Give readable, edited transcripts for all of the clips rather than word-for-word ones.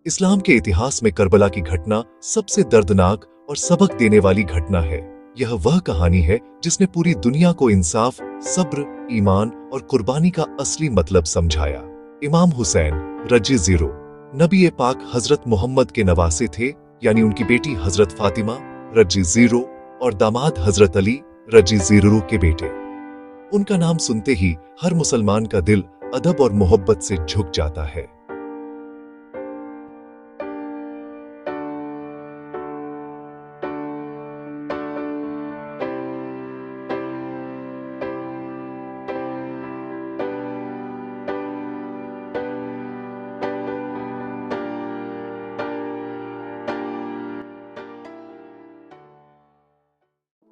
इस्लाम के इतिहास में करबला की घटना सबसे दर्दनाक और सबक देने वाली घटना है। यह वह कहानी है जिसने पूरी दुनिया को इंसाफ, सब्र, ईमान और कुर्बानी का असली मतलब समझाया। इमाम हुसैन रजी जीरो नबी पाक हजरत मोहम्मद के नवासे थे, यानी उनकी बेटी हजरत फातिमा रजी जीरो और दामाद हजरत अली रजी जीरो के बेटे। उनका नाम सुनते ही हर मुसलमान का दिल अदब और मोहब्बत से झुक जाता है।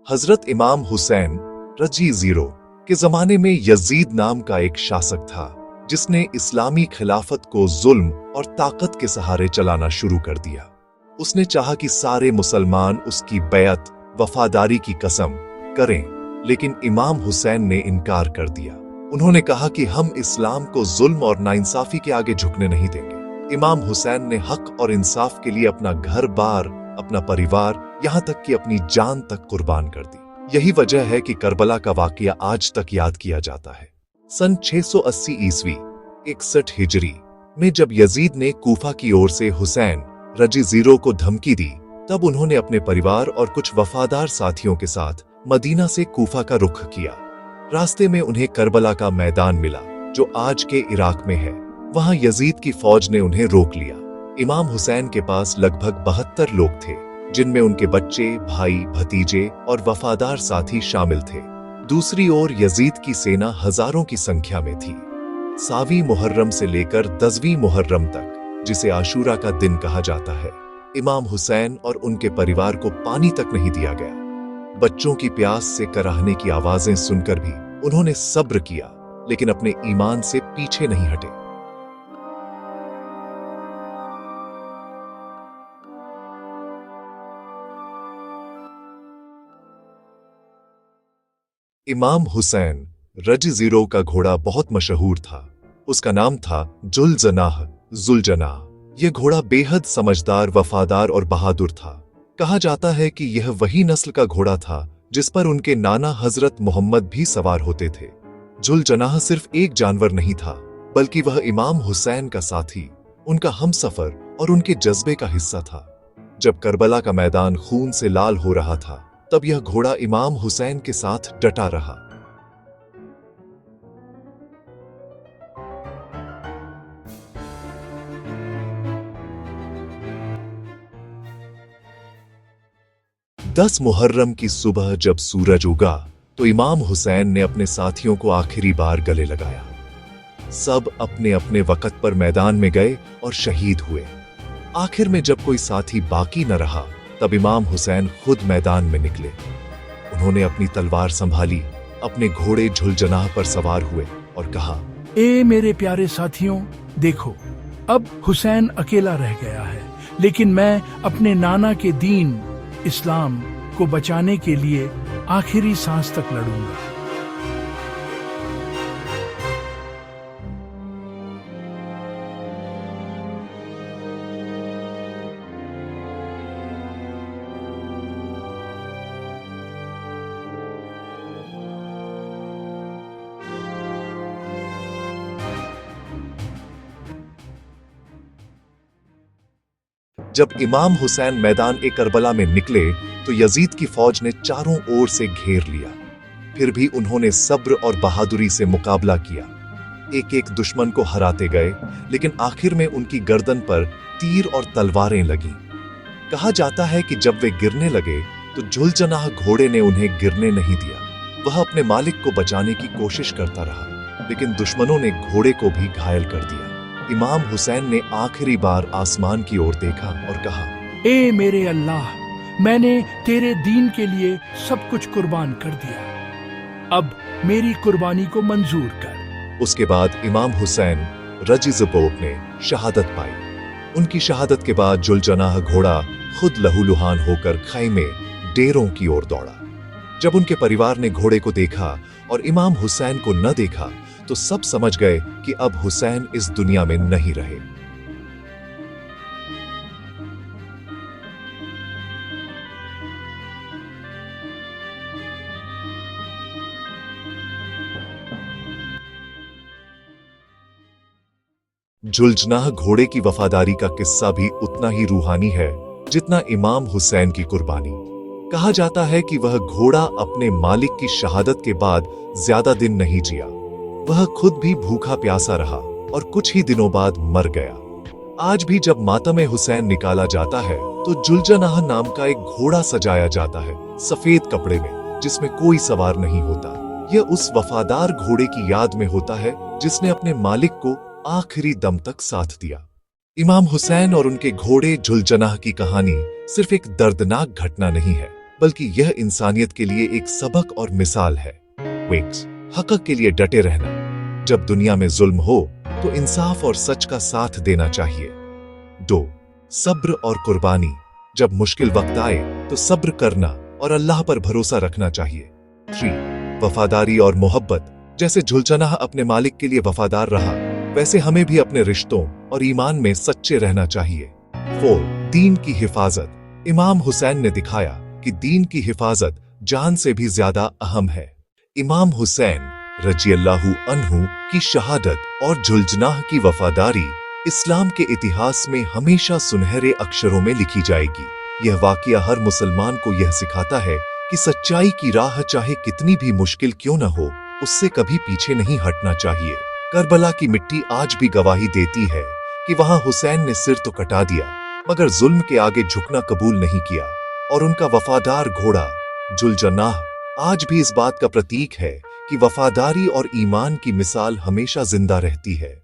हजरत इमाम हुसैन रजी जीरो के जमाने में यजीद नाम का एक शासक था, जिसने इस्लामी खिलाफत को जुल्म और ताकत के सहारे चलाना शुरू कर दिया। उसने चाहा कि सारे मुसलमान उसकी बैत, वफादारी की कसम करें, लेकिन इमाम हुसैन ने इनकार कर दिया। उन्होंने कहा कि हम इस्लाम को जुल्म और नाइंसाफी के आगे झुकने नहीं देंगे। इमाम हुसैन ने हक और इंसाफ के लिए अपना घर बार, अपना परिवार, यहां तक कि अपनी जान तक कुर्बान कर दी। यही वजह है कि करबला का वाकया आज तक याद किया जाता है। सन 680 ईस्वी 61 हिजरी में जब यजीद ने कूफा की ओर से हुसैन रजी जीरो को धमकी दी, तब उन्होंने अपने परिवार और कुछ वफादार साथियों के साथ मदीना से कूफा का रुख किया। रास्ते में उन्हें करबला का मैदान मिला, जो आज के इराक में है। वहां यजीद की फौज ने उन्हें रोक लिया। इमाम हुसैन के पास लगभग 72 लोग थे, जिनमें उनके बच्चे, भाई, भतीजे और वफादार साथी शामिल थे। दूसरी ओर यजीद की सेना हजारों की संख्या में थी। 7वीं मुहर्रम से लेकर 10वीं मुहर्रम तक, जिसे आशूरा का दिन कहा जाता है, इमाम हुसैन और उनके परिवार को पानी तक नहीं दिया गया। बच्चों की प्यास से कराहने की आवाजें सुनकर भी उन्होंने सब्र किया, लेकिन अपने ईमान से पीछे नहीं हटे। इमाम हुसैन रजी जीरो का घोड़ा बहुत मशहूर था। उसका नाम था जुलजनाह। यह घोड़ा बेहद समझदार, वफादार और बहादुर था। कहा जाता है कि यह वही नस्ल का घोड़ा था जिस पर उनके नाना हजरत मोहम्मद भी सवार होते थे। जुलजनाह सिर्फ एक जानवर नहीं था, बल्कि वह इमाम हुसैन का साथी, उनका हमसफर और उनके जज्बे का हिस्सा था। जब करबला का मैदान खून से लाल हो रहा था, तब यह घोड़ा इमाम हुसैन के साथ डटा रहा। दस मुहर्रम की सुबह जब सूरज उगा, तो इमाम हुसैन ने अपने साथियों को आखिरी बार गले लगाया। सब अपने अपने वक्त पर मैदान में गए और शहीद हुए। आखिर में जब कोई साथी बाकी न रहा, तब इमाम हुसैन खुद मैदान में निकले। उन्होंने अपनी तलवार संभाली, अपने घोड़े जुलजनाह पर सवार हुए और कहा, ए मेरे प्यारे साथियों, देखो, अब हुसैन अकेला रह गया है, लेकिन मैं अपने नाना के दीन इस्लाम को बचाने के लिए आखिरी सांस तक लड़ूंगा। जब इमाम हुसैन मैदान ए करबला में निकले, तो यजीद की फौज ने चारों ओर से घेर लिया। फिर भी उन्होंने सब्र और बहादुरी से मुकाबला किया। एक एक दुश्मन को हराते गए, लेकिन आखिर में उनकी गर्दन पर तीर और तलवारें लगीं। कहा जाता है कि जब वे गिरने लगे, तो जुलजनाह घोड़े ने उन्हें गिरने नहीं दिया। वह अपने मालिक को बचाने की कोशिश करता रहा, लेकिन दुश्मनों ने घोड़े को भी घायल कर दिया। इमाम हुसैन ने आखिरी बार आसमान की ओर देखा और कहा, ए मेरे अल्लाह, मैंने तेरे दीन के लिए सब कुछ कुर्बान कर दिया। अब मेरी कुर्बानी को मंजूर कर। उसके बाद इमाम हुसैन रजी जीरो ने शहादत पाई। उनकी शहादत के बाद जुलजनाह घोड़ा खुद लहूलुहान होकर खैमे, डेरों की ओर दौड़ा। जब उनके परिवार ने घोड़े को देखा और इमाम हुसैन को न देखा, तो सब समझ गए कि अब हुसैन इस दुनिया में नहीं रहे। जुलजनाह घोड़े की वफादारी का किस्सा भी उतना ही रूहानी है जितना इमाम हुसैन की कुर्बानी। कहा जाता है कि वह घोड़ा अपने मालिक की शहादत के बाद ज्यादा दिन नहीं जिया। वह खुद भी भूखा प्यासा रहा और कुछ ही दिनों बाद मर गया। आज भी जब मातमे हुसैन निकाला जाता है तो जुलजनाह नाम का एक घोड़ा सजाया जाता है सफेद कपड़े में, जिसमें कोई सवार नहीं होता। यह उस वफादार घोड़े की याद में होता है जिसने अपने मालिक को आखिरी दम तक साथ दिया। इमाम हुसैन और उनके घोड़े जुलजनाह की कहानी सिर्फ एक दर्दनाक घटना नहीं है, बल्कि यह इंसानियत के लिए एक सबक और मिसाल है। वेक्स हक के लिए डटे रहना। जब दुनिया में जुल्म हो तो इंसाफ और सच का साथ देना चाहिए। 2. सब्र और कुर्बानी। जब मुश्किल वक्त आए तो सब्र करना और अल्लाह पर भरोसा रखना चाहिए। 3. वफादारी और मोहब्बत। जैसे जुलजनाह अपने मालिक के लिए वफादार रहा, वैसे हमें भी अपने रिश्तों और ईमान में सच्चे रहना चाहिए। 4. दीन की हिफाजत। इमाम हुसैन ने दिखाया कि दीन की हिफाजत जान से भी ज्यादा अहम है। इमाम हुसैन रज़ियल्लाहु अन्हु की शहादत और जुलजनाह की वफादारी इस्लाम के इतिहास में हमेशा सुनहरे अक्षरों में लिखी जाएगी। यह वाकया हर मुसलमान को यह सिखाता है कि सच्चाई की राह चाहे कितनी भी मुश्किल क्यों न हो, उससे कभी पीछे नहीं हटना चाहिए। करबला की मिट्टी आज भी गवाही देती है कि वहां हुसैन ने सिर तो कटा दिया, मगर जुल्म के आगे झुकना कबूल नहीं किया, और उनका वफादार घोड़ा जुलजनाह आज भी इस बात का प्रतीक है कि वफादारी और ईमान की मिसाल हमेशा जिंदा रहती है।